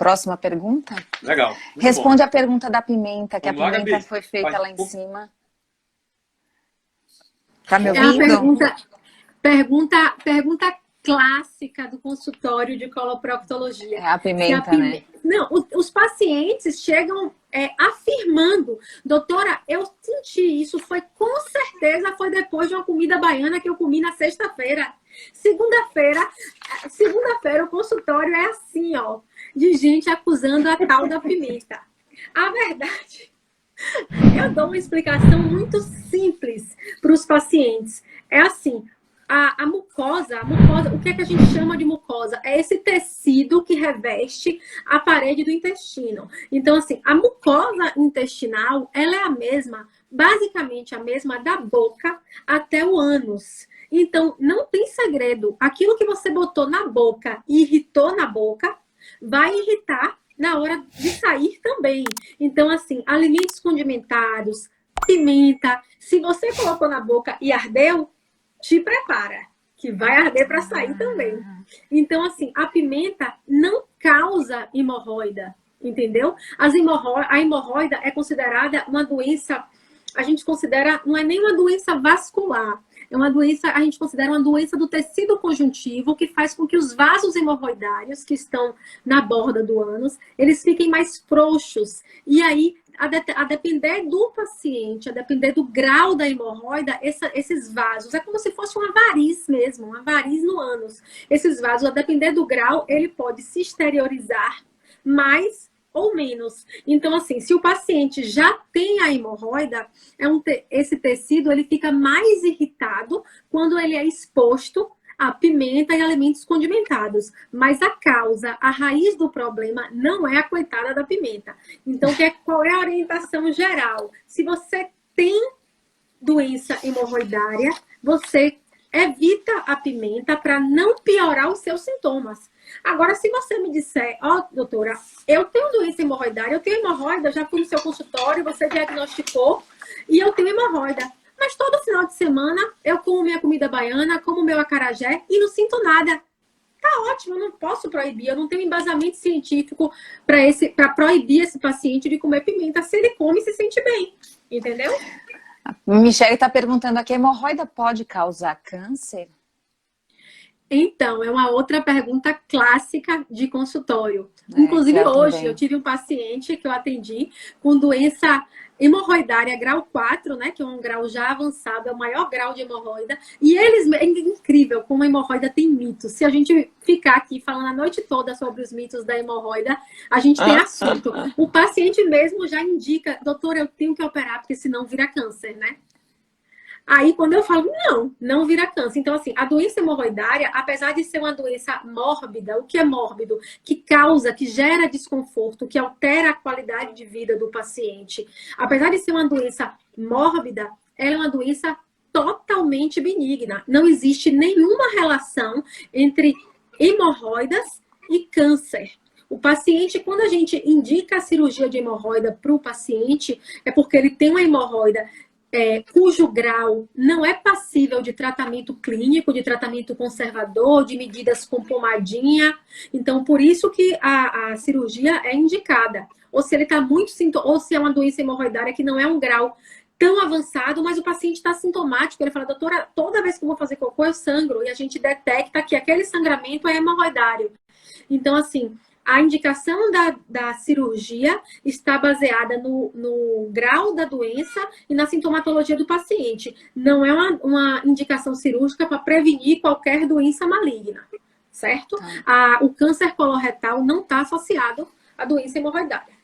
Próxima pergunta? Legal. Responde a pergunta da pimenta, que Vamos a lá, pimenta Gabi. foi feita lá em Vai. cima. Tá me É a ouvindo? pergunta clássica do consultório de coloproctologia. É a pimenta, né? Não, os pacientes chegam afirmando, doutora, eu senti isso, com certeza foi depois de uma comida baiana que eu comi na sexta-feira. Segunda-feira o consultório é assim, ó, de gente acusando a tal da pimenta. A verdade, eu dou uma explicação muito simples para os pacientes. É assim, a mucosa, o que é que a gente chama de mucosa? É esse tecido que reveste a parede do intestino. Então, assim, a mucosa intestinal, ela é a mesma, basicamente a mesma da boca até o ânus. Então, não tem segredo. Aquilo que você botou na boca e irritou na boca, vai irritar na hora de sair também. Então, assim, alimentos condimentados, pimenta, se você colocou na boca e ardeu, te prepara, que vai arder para sair também. Então, assim, a pimenta não causa hemorroida, entendeu? A hemorroida é considerada uma doença, a gente considera, não é nem uma doença vascular, é uma doença, a gente considera uma doença do tecido conjuntivo, que faz com que os vasos hemorroidários que estão na borda do ânus, eles fiquem mais frouxos. E aí, a depender do paciente, a depender do grau da hemorroida, esses vasos, é como se fosse uma variz mesmo, uma variz no ânus. Esses vasos, a depender do grau, ele pode se exteriorizar mais ou menos. Então, assim, se o paciente já tem a hemorroida, esse tecido ele fica mais irritado quando ele é exposto a pimenta e alimentos condimentados. Mas a raiz do problema não é a coitada da pimenta. Então, qual é a orientação geral? Se você tem doença hemorroidária, você evita a pimenta para não piorar os seus sintomas. Agora, se você me disser, doutora, eu tenho doença hemorroidária, eu tenho hemorroida, já fui no seu consultório, você diagnosticou, e eu tenho hemorroida. Mas todo final de semana eu como minha comida baiana, como meu acarajé e não sinto nada. Tá ótimo, eu não posso proibir, eu não tenho embasamento científico para proibir esse paciente de comer pimenta se ele come e se sente bem. Entendeu? A Michele está perguntando aqui, hemorroida pode causar câncer? Então, é uma outra pergunta clássica de consultório. Inclusive, hoje, também. eu tive um paciente que eu atendi com doença hemorroidária grau 4, né? Que é um grau já avançado, é o maior grau de hemorroida. E é incrível como a hemorroida tem mitos. Se a gente ficar aqui falando a noite toda sobre os mitos da hemorroida, a gente tem assunto. O paciente mesmo já indica, doutora, eu tenho que operar, porque senão vira câncer, né? Aí, quando eu falo, não vira câncer. Então, assim, a doença hemorroidária, apesar de ser uma doença mórbida, o que é mórbido? Que gera desconforto, que altera a qualidade de vida do paciente. Apesar de ser uma doença mórbida, ela é uma doença totalmente benigna. Não existe nenhuma relação entre hemorroidas e câncer. O paciente, quando a gente indica a cirurgia de hemorroida para o paciente, é porque ele tem uma hemorroida cujo grau não é passível de tratamento clínico, de tratamento conservador, de medidas com pomadinha. Então, por isso que a cirurgia é indicada. Ou se ele está ou se é uma doença hemorroidária que não é um grau tão avançado, mas o paciente está sintomático. Ele fala, doutora, toda vez que eu vou fazer cocô, eu sangro. E a gente detecta que aquele sangramento é hemorroidário. Então, assim, a indicação da cirurgia está baseada no grau da doença e na sintomatologia do paciente. Não é uma indicação cirúrgica para prevenir qualquer doença maligna, certo? O câncer coloretal não está associado à doença hemorroidária.